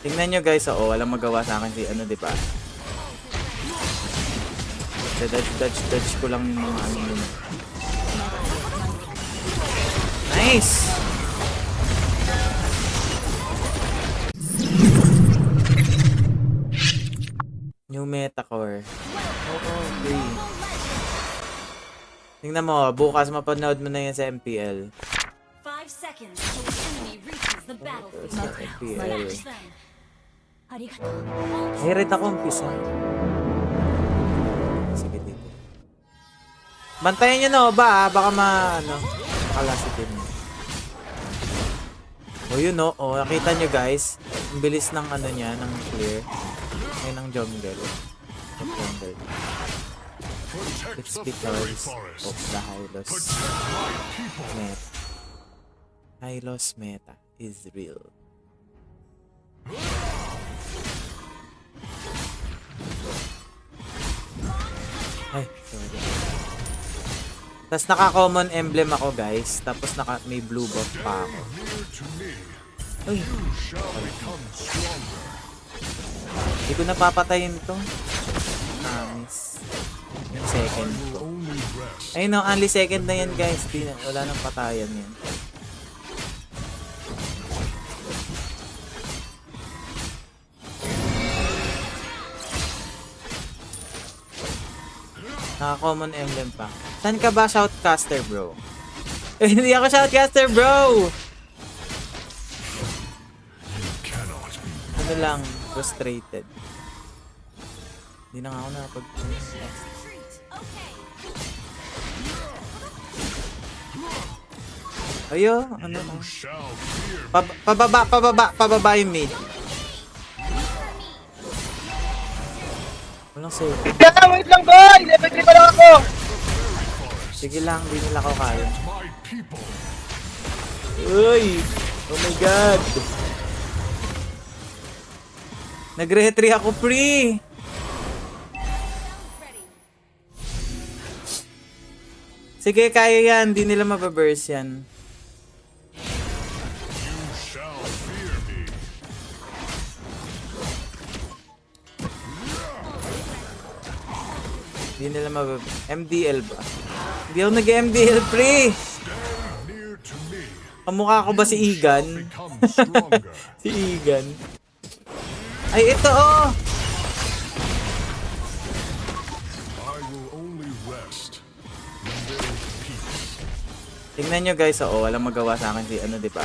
Tingnan nyo guys, oo, walang magawa sa akin si ano, di ba? Dodge ko lang yung mga ano yun. Nice! New meta core. Oo, agree. Tingnan mo, bukas mapanood mo na yan sa MPL. 5 seconds till the enemy reaches the battlefield. Sa MPL. Smash them. Arigato. Hirit ako umpisa. Sige dito. Bantayan nyo no ba? Baka makalasitin mo. O yun no, o nakita nyo guys. Ang bilis ng ano niya, ng clear. Ay ng jungle. Of jungle. It's because of the Hylos meta. Hylos meta is real. Ay, sorry. Tapos naka-common emblem ako guys. Tapos may blue buff pa ako. Uy. Hindi ko napapatayin to. Miss. Yung second ko. Ayun no, only second na yan guys. Wala nang patayan yan. Naka-common emblem pa. Saan ka ba shoutcaster bro? Eh, hindi ako shoutcaster bro! Ano lang, frustrated. Hindi na nga ako nakapag... Ayo, ano na? Pababa yung mid. Walang save. Wait lang boy! Level 3 pa lang ako! Sige lang, hindi nila ako kaya. Uy! Oh my god! Nag-retry ako free! Sige, kaya yan. Hindi nila mababurst yan. Hindi nila MDL ba? Hindi ako nag-MDL free! Kamukha ko ba si Igan? Si Igan. Ay, ito oh! Tingnan nyo guys, oo, walang magawa sa akin si ano, di ba?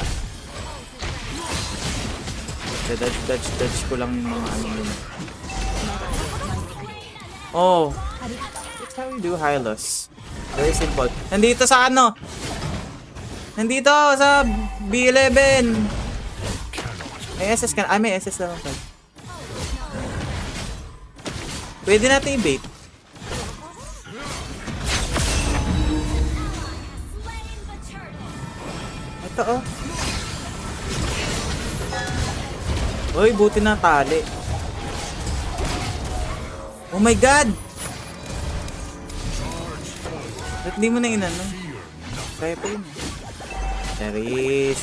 Dodge ko lang yung mga ano yun. Oh, that's how we do Hylos. Very simple. Nandito sa ano? Nandito sa B11. May SS ka. May SS na lang. Pwede natin i-bait. Ito oh. Uy, buti na tali. Oh my god! Ba't di mo na inano? Kaya pa yun. Charis.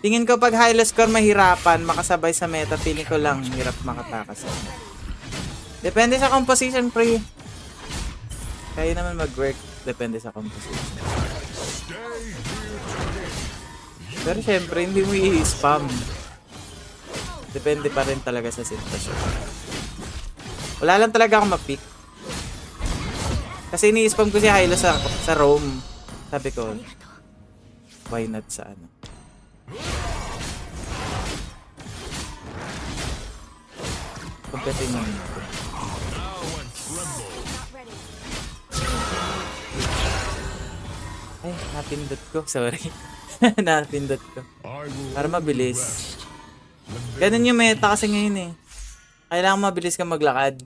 Tingin ko pag Hylos score mahirapan, makasabay sa meta, feeling ko lang hirap makatakas. Depende sa composition, pre. Kaya naman mag-work, depende sa composition. Pero syempre, hindi mo i-spam. Depende pa rin talaga sa sitwasyon. Wala lang talaga akong ma-pick. Kasi ini-spam ko si Hylos sa roam. Sabi ko, why not sa ano? Kumpetin mo natin. Ay, napindot ko. Sorry. Napindot ko. Para mabilis. Ganun yung meta kasi ngayon eh. Kailangan mabilis ka maglakad.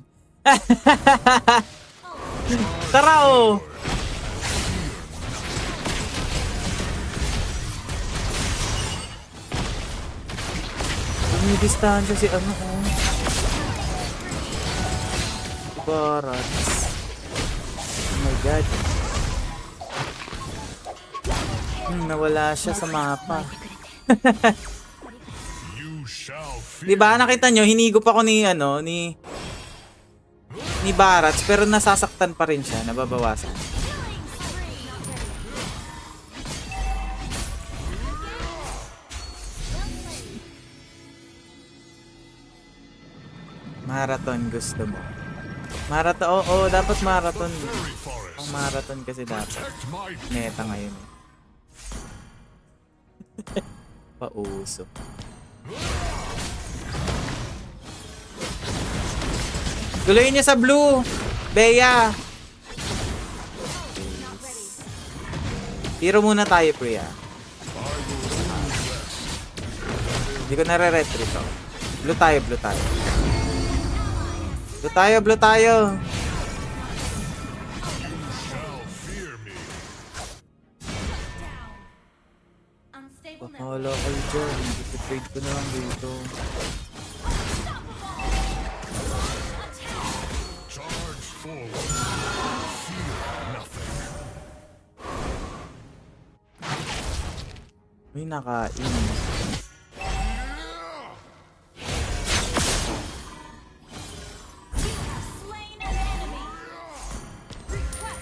Tara oh! Dumidistansya si ano oh. Barats. Oh my god. Nawala siya sa mapa. Di ba nakita nyo, hinigop ako ni Barats, pero nasasaktan pa rin siya, nababawasan. Marathon gusto mo. Marathon, oo, dapat marathon. Ang marathon kasi dapat. Meta ngayon. Pauso. Guloyin niya sa blue. Bea. Tiro muna tayo, Priya. Hindi ko nare-retreat to. Blue tayo, blue tayo. Blue tayo, blue tayo. Bahala kayo dyan. Trade ko na lang dito. May nakain.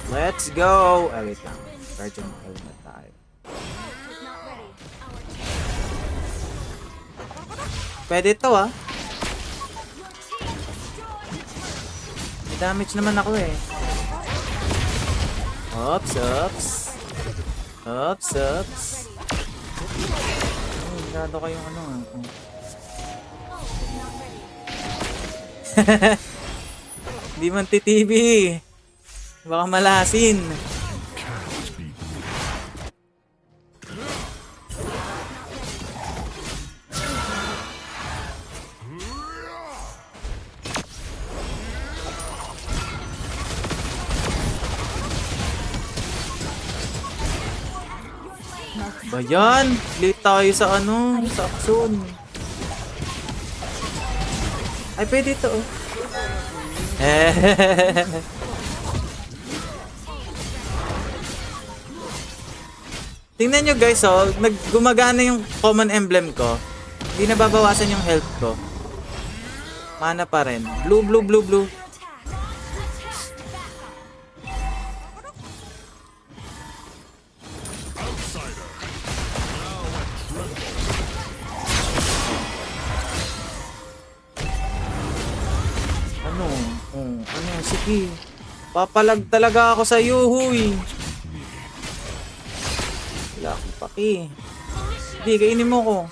Let's go! Ah, wait lang. Guardian helmet tayo. Pwede ito ah. May damage naman ako eh. Ops, ops. Ops, ops. Ay, magado kayong ano ah. Hindi man TV. Baka malasin. Ba yan? Late tayo sa sa action. Ay, pwede ito oh. Tingnan nyo guys oh, gumagana yung common emblem ko. Hindi nababawasan yung health ko. Mana pa rin. Blue, blue, blue, blue. Sige. Papalag talaga ako sa iyo, huy. Wala akong paki. Hindi, kainin mo ko.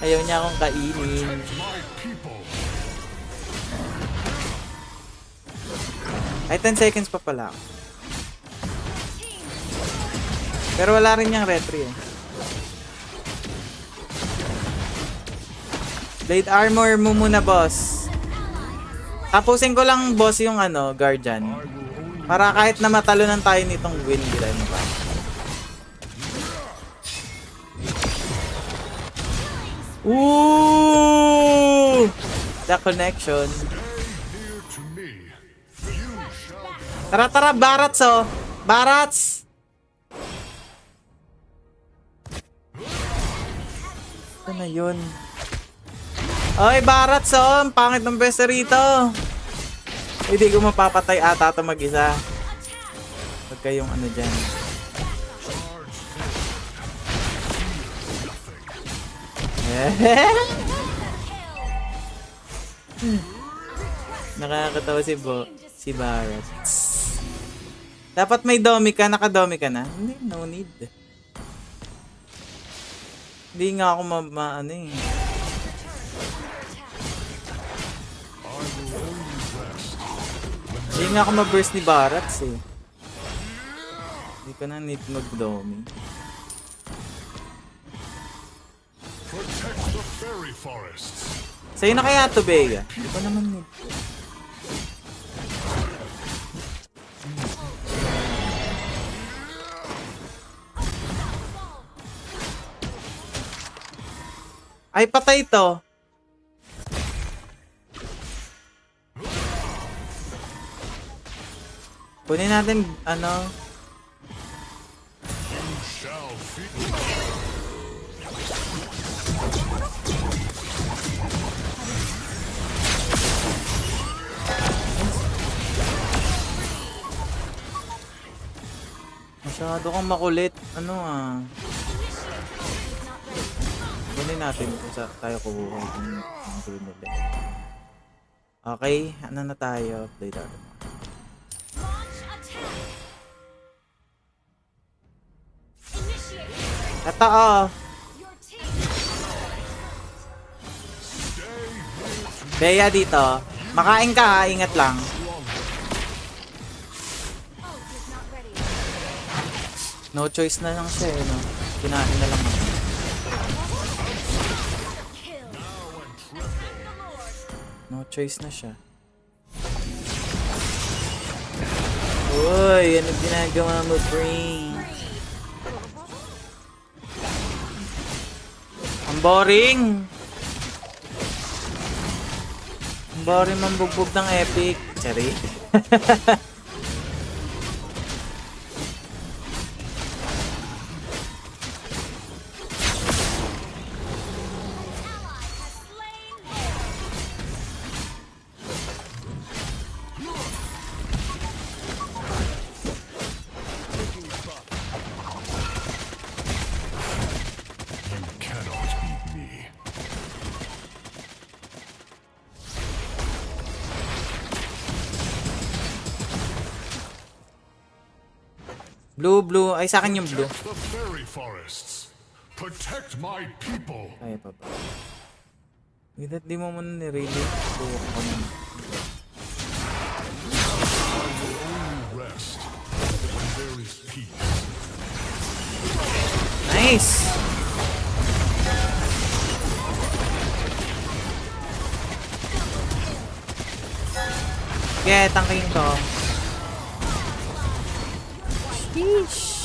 Ayaw niya akong kainin. Ay, 10 seconds pa pala ako. Pero wala rin niyang retry eh. Blade armor mo muna, boss. Tapusin ko lang, boss, yung guardian. Para kahit na matalunan tayo nitong win, bilan pa. Ooh! The connection. Tara, tara, Barats, oh. Barats! Ito na yun. Oy, Barats, oh. Ang pangit ng besta rito. Hindi ko mapapatay ata ito mag-isa. Huwag kayong dyan. Nakakatawa si Barats. Dapat may domi ka. Naka-domi ka na? Hindi, no need. Hindi nga ako Hindi nga ako ma-burst ni Barats eh. Hindi ko na need mag-domi. Sa'yo na kaya ito, Bea? Hindi ko naman need. Ay, patay ito. Kunin natin, Masyado kang makulit. Ano ah. Kunin natin kung sa tayo kukuha ng grenade. Okay, ano na tayo? Play tayo. Launch attack. Initiate. Ito oh. Your team. Bea dito. Makain ka ha, ingat lang. Ult is not ready. No choice na lang siya eh, no? Kinain na lang ako. Kill. Attack the Lord. No choice na siya. Uy, ano ginagawa mo, brain? Ang boring! Ang boring mambugbog ng epic. Chari. Ally has slain Lord. Cannot beat me. Blue. Ay, sa akin yung blue. Protect the fairy forests. Protect my people. Kaya pa ba? Wait, di mo muna ni-really. Buwak ko muna. Only rest when there is peace. Nice! Okay, tangking ko. Sheesh!